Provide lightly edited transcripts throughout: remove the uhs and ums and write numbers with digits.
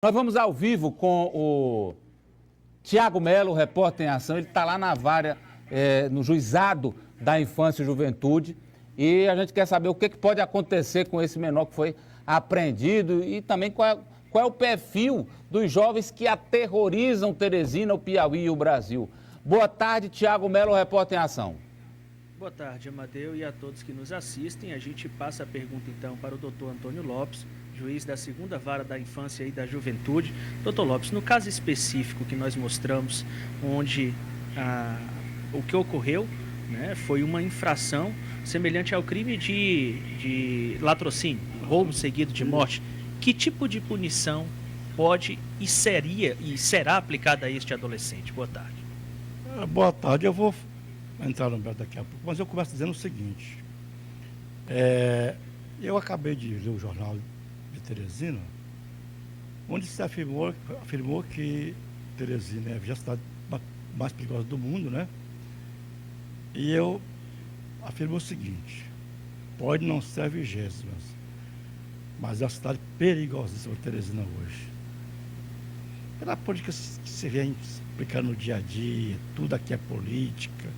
Nós vamos ao vivo com o Tiago Melo, repórter em ação. Ele está lá na vara, no juizado da infância e juventude. E a gente quer saber o que pode acontecer com esse menor que foi apreendido e também qual é o perfil dos jovens que aterrorizam Teresina, o Piauí e o Brasil. Boa tarde, Tiago Melo, repórter em ação. Boa tarde, Amadeu, e a todos que nos assistem. A gente passa a pergunta, então, para o doutor Antônio Lopes, juiz da 2ª Vara da Infância e da Juventude. Doutor Lopes, no caso específico que nós mostramos, onde o que ocorreu, né, foi uma infração semelhante ao crime de latrocínio, roubo seguido de morte, que tipo de punição pode e será aplicada a este adolescente? Boa tarde. Boa tarde, eu vou entrar no mérito daqui a pouco, mas eu começo dizendo o seguinte. Eu acabei de ler o jornal de Teresina, onde se afirmou que Teresina é a cidade mais perigosa do mundo, né? E eu afirmo o seguinte: pode não ser a 20ª, mas é a cidade perigosíssima de Teresina hoje. Pela política que se vem explicando no dia a dia, tudo aqui é política,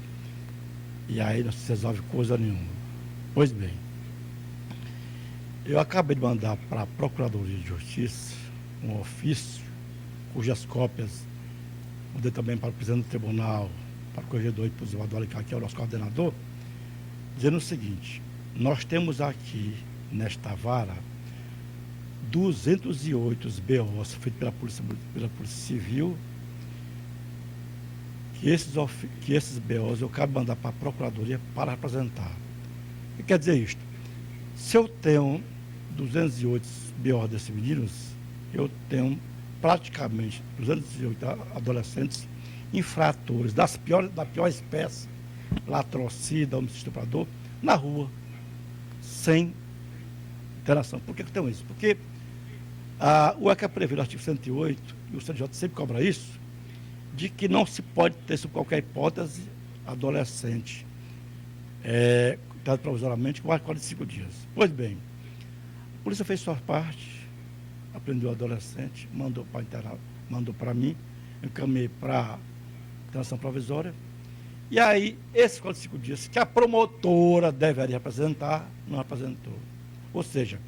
e aí não se resolve coisa nenhuma. Pois bem, eu acabei de mandar para a Procuradoria de Justiça um ofício, cujas cópias mandei também para o presidente do tribunal, para o corregedor e para o Zilvador Alencar, que é o nosso coordenador, dizendo o seguinte: nós temos aqui, nesta vara, 208 BOs feitos pela Polícia Civil, que esses BOs eu quero mandar para a Procuradoria para representar. O que quer dizer isto? Se eu tenho 208 BOs desses meninos, eu tenho praticamente 208 adolescentes infratores da pior espécie, latrocida, homicídio estuprador, na rua, sem interação. Por que eu tenho isso? Porque o ECA prevê no artigo 108, e o CNJ sempre cobra isso, de que não se pode ter, sob qualquer hipótese, adolescente cuidado provisoriamente com mais de 45 dias. Pois bem, a polícia fez sua parte, apreendeu o adolescente, mandou para mim, encaminhei para a internação provisória, e aí, esses 45 dias que a promotora deveria apresentar, não apresentou. Ou seja,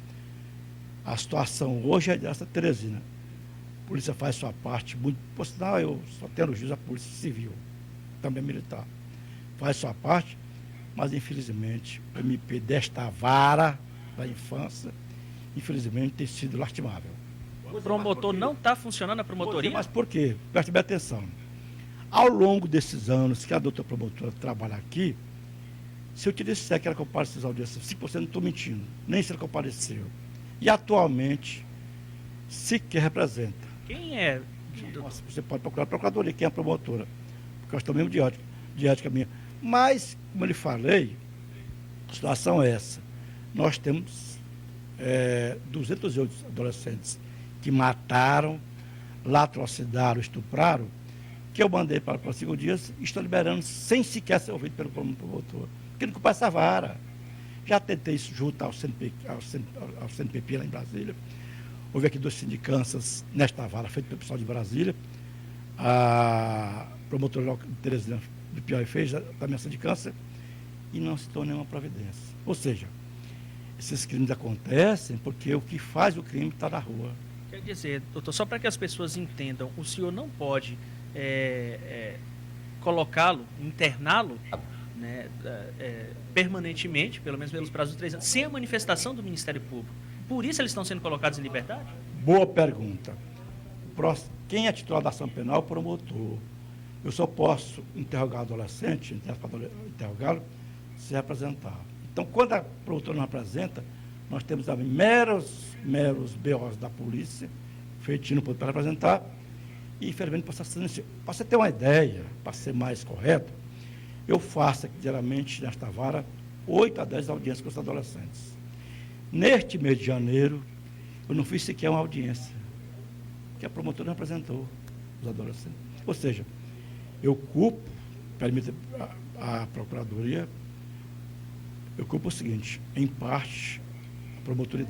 a situação hoje é dessa, Teresina. A polícia faz sua parte, por sinal, eu só tenho elogios à Polícia Civil, também militar. Faz sua parte, mas infelizmente o MP desta vara da infância, infelizmente, tem sido lastimável. O promotor não está funcionando, a promotoria? Mas por quê? Preste bem atenção. Ao longo desses anos que a doutora promotora trabalha aqui, se eu te disser que ela compareceu às audiências, 5% não estou mentindo, nem se ela compareceu. E atualmente, sequer representa. Quem é? Nossa, você pode procurar a procuradoria, quem é a promotora, porque eu estou mesmo de ética minha. Mas, como eu lhe falei, a situação é essa. Nós temos 208 adolescentes que mataram, latrocidaram, estupraram, que eu mandei para 5 dias e estou liberando sem sequer ser ouvido pelo promotor. Porque não culpa essa vara. Já tentei isso junto ao CNPP lá em Brasília. Houve aqui 2 sindicâncias nesta vara, feito pelo pessoal de Brasília. A promotora de Teresina do Piauí fez também a sindicância e não se tornou nenhuma providência. Ou seja, esses crimes acontecem porque o que faz o crime está na rua. Quer dizer, doutor, só para que as pessoas entendam, o senhor não pode colocá-lo, interná-lo, né, permanentemente, pelo menos pelos prazos de 3 anos, sem a manifestação do Ministério Público. Por isso eles estão sendo colocados em liberdade? Boa pergunta. Quem é titular da ação penal é o promotor. Eu só posso interrogar o adolescente, interrogá-lo, se representar. Então, quando a promotora não apresenta, nós temos também meros BOs da polícia, feitinho para representar, e infelizmente para você ter uma ideia, para ser mais correto, eu faço aqui, geralmente, nesta vara, 8 a 10 audiências com os adolescentes. Neste mês de janeiro, eu não fiz sequer uma audiência, porque a promotora não apresentou os adolescentes. Ou seja, eu culpo, permite a Procuradoria, eu culpo o seguinte: em parte, a promotoria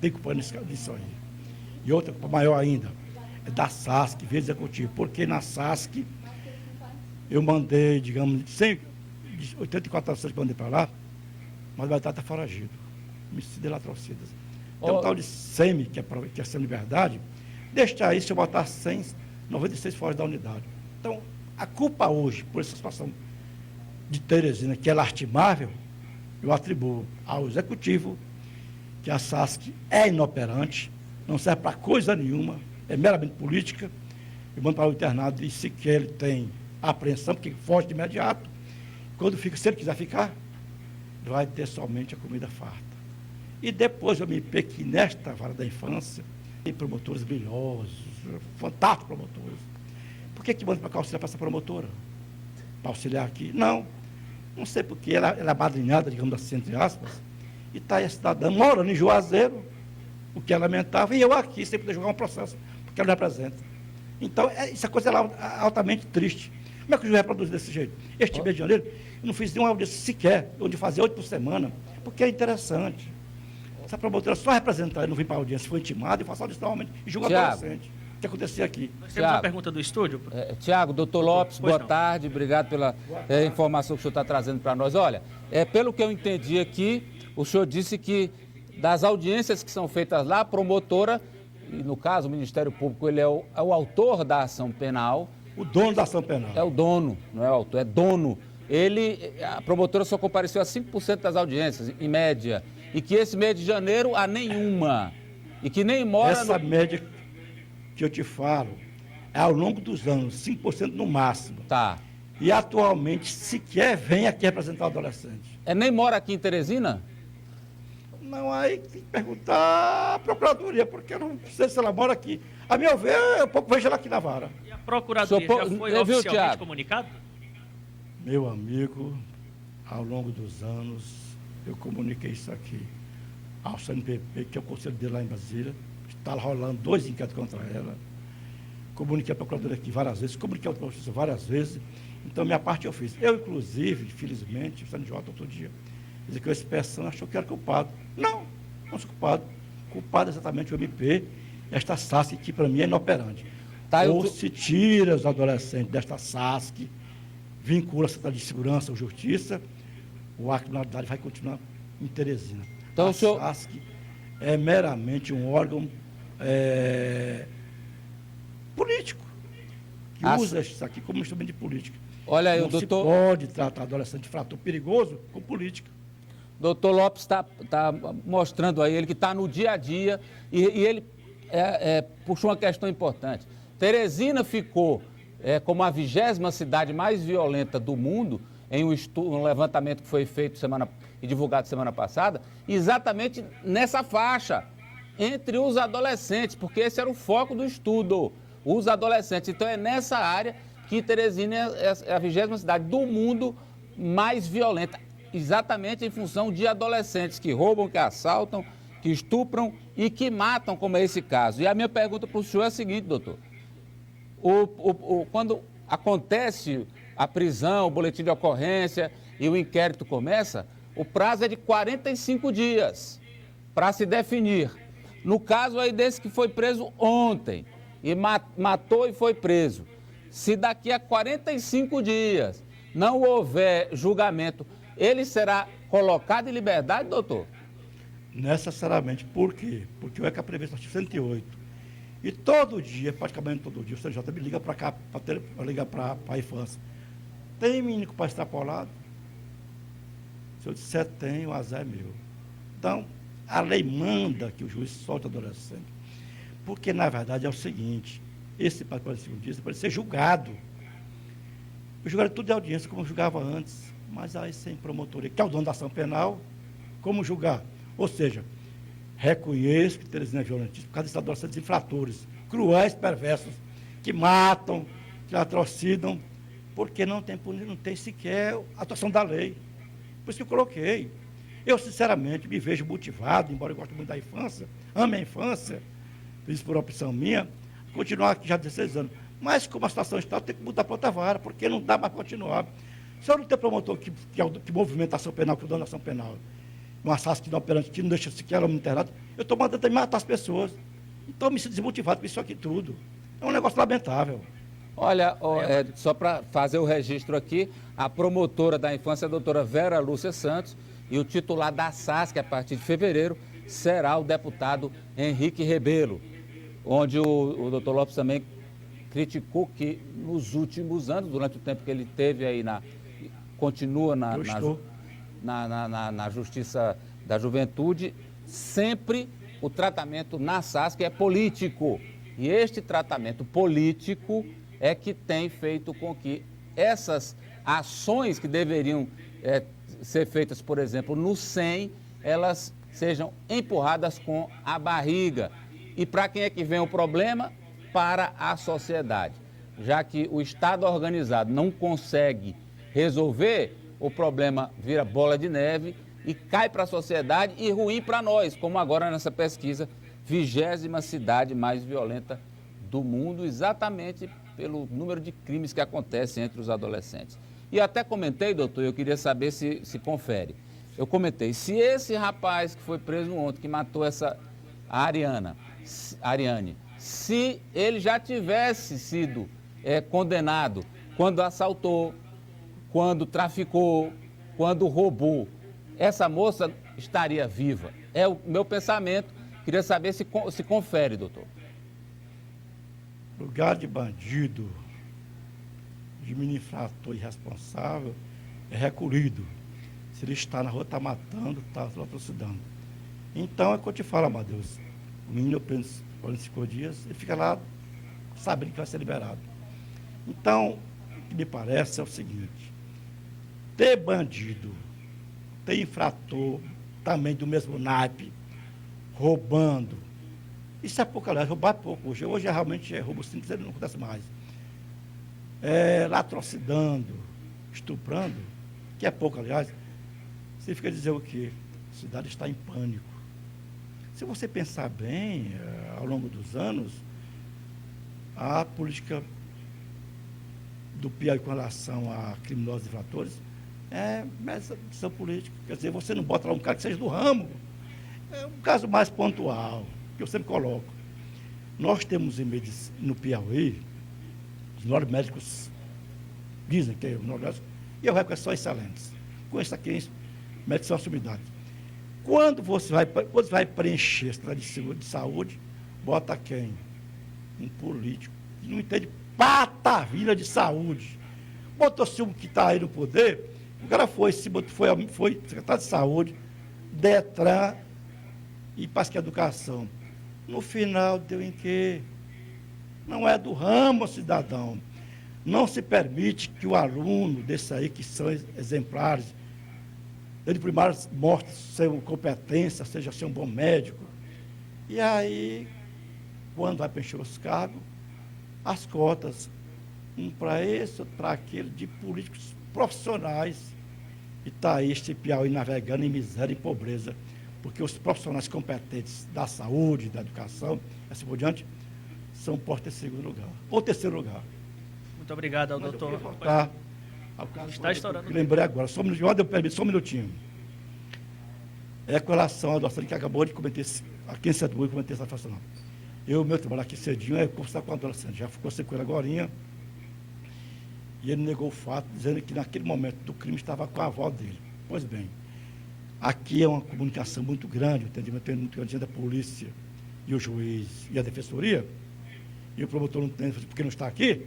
tem culpa nisso aí. E outra culpa maior ainda, é da SASC, via executivo, porque na SASC eu mandei, digamos, 84 ações que eu mandei para lá, mas vai estar foragido, homicídio e latrocidas. Tem um tal de SEMI, que é Sem Liberdade, deixa aí se eu botar 196 fora da unidade. Então, a culpa hoje, por essa situação de Teresina, que é lastimável, eu atribuo ao executivo, que a SASC é inoperante, não serve para coisa nenhuma, é meramente política, eu mando para o internado e sequer ele tem apreensão, porque foge de imediato. Quando fica, se ele quiser ficar, vai ter somente a comida farta. E depois eu me peguei nesta vara da infância, tem promotores brilhosos, fantásticos promotores. Por que manda para cá auxiliar para essa promotora? Para auxiliar aqui? Não sei porque ela é madrinhada, digamos assim, entre aspas, e está aí a cidadã morando em Juazeiro, o que é lamentável, e eu aqui, sem poder jogar um processo, porque ela não representa. Então, isso é coisa altamente triste. Como é que o juiz reproduz desse jeito? Este mês de janeiro, eu não fiz nenhuma audiência sequer, onde fazia 8 por semana, porque é interessante. Essa promotora só representar, eu não vim para a audiência, foi intimado e faço audiência normalmente, e julgo adolescente. O que acontecia aqui? Nós temos uma pergunta do estúdio. Tiago, doutor Lopes, boa tarde, obrigado pela informação que o senhor está trazendo para nós. Olha, pelo que eu entendi aqui, o senhor disse que das audiências que são feitas lá, a promotora, e no caso o Ministério Público, ele é o autor da ação penal. O dono da ação penal. É o dono, não é o autor, é dono. A promotora só compareceu a 5% das audiências, em média, e que esse mês de janeiro a nenhuma, e que nem mora... Essa média que eu te falo é ao longo dos anos, 5% no máximo. Tá. E atualmente sequer vem aqui representar o adolescente. Nem mora aqui em Teresina? Não, aí tem que perguntar à Procuradoria, porque eu não sei se ela mora aqui. A meu ver, eu pouco vejo ela aqui na vara. E a Procuradoria já foi oficialmente comunicada? Meu amigo, ao longo dos anos, eu comuniquei isso aqui ao CNPP, que é o conselho dele lá em Brasília. Está rolando 2 inquéritos contra ela. Comuniquei a Procuradoria aqui várias vezes, comuniquei a Justiça várias vezes. Então, minha parte eu fiz. Eu, inclusive, felizmente, o CNJ outro dia, dizer que o inspeção achou que era culpado. Não sou culpado. Culpado é exatamente o MP, esta SASC, que para mim é inoperante. Tá, ou se tira os adolescentes desta SASC, vincula a Secretaria de Segurança ou Justiça, a criminalidade vai continuar em Teresina. Então, a SASC é meramente um órgão político, que usa isso aqui como instrumento de política. Olha aí, não o doutor... se pode tratar adolescente de frator perigoso com política. Doutor Lopes está mostrando aí, ele que está no dia a dia, e ele puxou uma questão importante. Teresina ficou como a 20ª cidade mais violenta do mundo, em um levantamento que foi feito e divulgado semana passada, exatamente nessa faixa, entre os adolescentes, porque esse era o foco do estudo, os adolescentes. Então é nessa área que Teresina é a 20ª cidade do mundo mais violenta, exatamente em função de adolescentes que roubam, que assaltam, que estupram e que matam, como é esse caso. E a minha pergunta para o senhor é a seguinte, doutor. Quando acontece a prisão, o boletim de ocorrência e o inquérito começa, o prazo é de 45 dias para se definir. No caso aí desse que foi preso ontem e matou e foi preso, se daqui a 45 dias não houver julgamento, ele será colocado em liberdade, doutor? Necessariamente. Por quê? Porque o ECA prevê no artigo 108. E todo dia, praticamente todo dia, o CNJ me liga para cá, para ligar para a infância. Tem menino para extrapolado? Se eu disser tem, o azar é meu. Então, a lei manda que o juiz solte o adolescente. Porque, na verdade, é o seguinte, esse para 45 dias pode ser julgado. Eu julgaria tudo de audiência, como eu julgava antes, mas aí sem promotoria, que é o dono da ação penal, como julgar? Ou seja, reconheço que Teresina é violentíssima por causa desses adolescentes infratores, cruéis, perversos, que matam, que atrocidam, porque não tem sequer a atuação da lei. Por isso que eu coloquei. Eu, sinceramente, me vejo motivado, embora eu goste muito da infância, amo a infância, fiz isso por opção minha, continuar aqui já há 16 anos. Mas, como a situação está, eu tenho que mudar para outra vara, porque não dá mais para continuar. Se eu não tenho promotor que movimenta a ação penal, que é o dono da ação penal, um assassino operante que não deixa sequer homem internado, eu estou mandando matar as pessoas. Então, me sinto desmotivado com isso aqui tudo. É um negócio lamentável. Olha, só para fazer o registro aqui, a promotora da infância, a doutora Vera Lúcia Santos, e o titular da SASC, a partir de fevereiro, será o deputado Henrique Rebelo, onde o doutor Lopes também criticou que nos últimos anos, durante o tempo que ele teve aí, continua na Justiça da Juventude, sempre o tratamento na SASC é político. E este tratamento político é que tem feito com que essas ações que deveriam ser feitas, por exemplo, no SEM, elas sejam empurradas com a barriga. E para quem é que vem o problema? Para a sociedade. Já que o Estado organizado não consegue resolver, o problema vira bola de neve e cai para a sociedade e ruim para nós, como agora nessa pesquisa, 20ª cidade mais violenta do mundo, exatamente pelo número de crimes que acontecem entre os adolescentes. E até comentei, doutor, eu queria saber se confere. Eu comentei, se esse rapaz que foi preso ontem, que matou a Ariane, se ele já tivesse sido condenado quando assaltou, quando traficou, quando roubou, essa moça estaria viva. É o meu pensamento. Queria saber se confere, doutor. Lugar de bandido, de menino infrator irresponsável, é recolhido. Se ele está na rua, está matando, está atrocidando. Então, é o que eu te falo, Amadeus. O menino, eu penso, 45 dias, ele fica lá sabendo que vai ser liberado. Então, o que me parece é o seguinte: ter bandido, ter infrator, também do mesmo naipe, roubando. Isso é pouco, aliás, roubar é pouco hoje. Hoje realmente é roubo simples, ele não acontece mais. Latrocidando, estuprando, que é pouco, aliás, significa dizer o quê? A cidade está em pânico. Se você pensar bem, ao longo dos anos, a política do Piauí com relação a criminosos e infratores é essa decisão política. Quer dizer, você não bota lá um cara que seja do ramo. É um caso mais pontual, que eu sempre coloco. Nós temos no Piauí, os melhores médicos dizem que é o melhor médico, e eu reconheço são excelentes. Conheço aqui médicos são sumidades. Quando você vai preencher esse plano de saúde, bota quem? Um político que não entende patavina de saúde. Botou-se um que está aí no poder, o cara foi secretário de saúde, Detran e parece que educação. No final deu em quê? Não é do ramo, cidadão. Não se permite que o aluno desse aí, que são exemplares, desde primário mostre sua competência, seja ser um bom médico. E aí, quando vai preencher os cargos, as cotas, um para esse, outro para aquele, de políticos profissionais. E está aí este Piauí navegando em miséria e pobreza, porque os profissionais competentes da saúde, da educação, assim por diante, são postos em segundo lugar, ou terceiro lugar. Muito obrigado ao doutor. Está estourando. Lembrei agora, só um minutinho, eu permito, só um minutinho. É com relação ao doutor que acabou de cometer, aqui em Santo Boi, cometer essa infração. Meu trabalho aqui cedinho é conversar com o adolescente, já ficou com ele agorinha, e ele negou o fato, dizendo que naquele momento do crime estava com a avó dele. Pois bem, aqui é uma comunicação muito grande, o entendimento muito grande da polícia e o juiz e a defensoria, e o promotor não tem, porque não está aqui,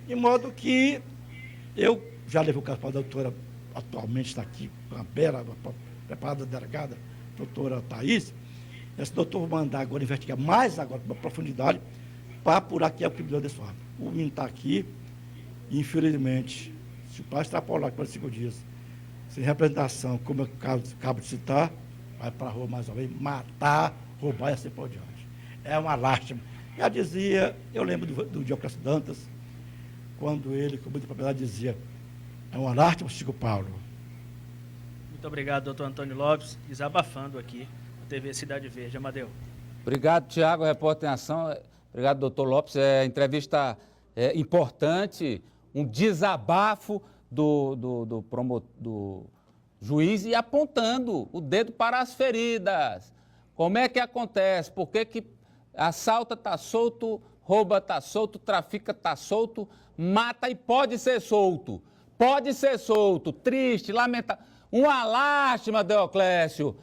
de modo que eu já levei o caso para a doutora, atualmente está aqui, a Bela, preparada delegada, doutora Thaís. Esse doutor vai mandar agora investigar mais agora, com profundidade, para apurar quem é o criminoso desse fato. O menino está aqui, e infelizmente, se o pai extrapolar 45 dias, sem representação, como eu acabo de citar, vai para a rua mais uma vez, matar, roubar e assim por diante. É uma lástima. Já dizia, eu lembro do Dioclésio Dantas, quando ele, com muita propriedade, dizia: é uma lástima, Chico Paulo. Muito obrigado, doutor Antônio Lopes, desabafando aqui na TV Cidade Verde. Amadeu. Obrigado, Tiago, repórter em ação. Obrigado, doutor Lopes. Entrevista importante, um desabafo do juiz e apontando o dedo para as feridas. Como é que acontece? Por que Assalta, tá solto, rouba, tá solto, trafica, tá solto, mata e pode ser solto. Pode ser solto. Triste, lamentável. Uma lástima, Deoclésio.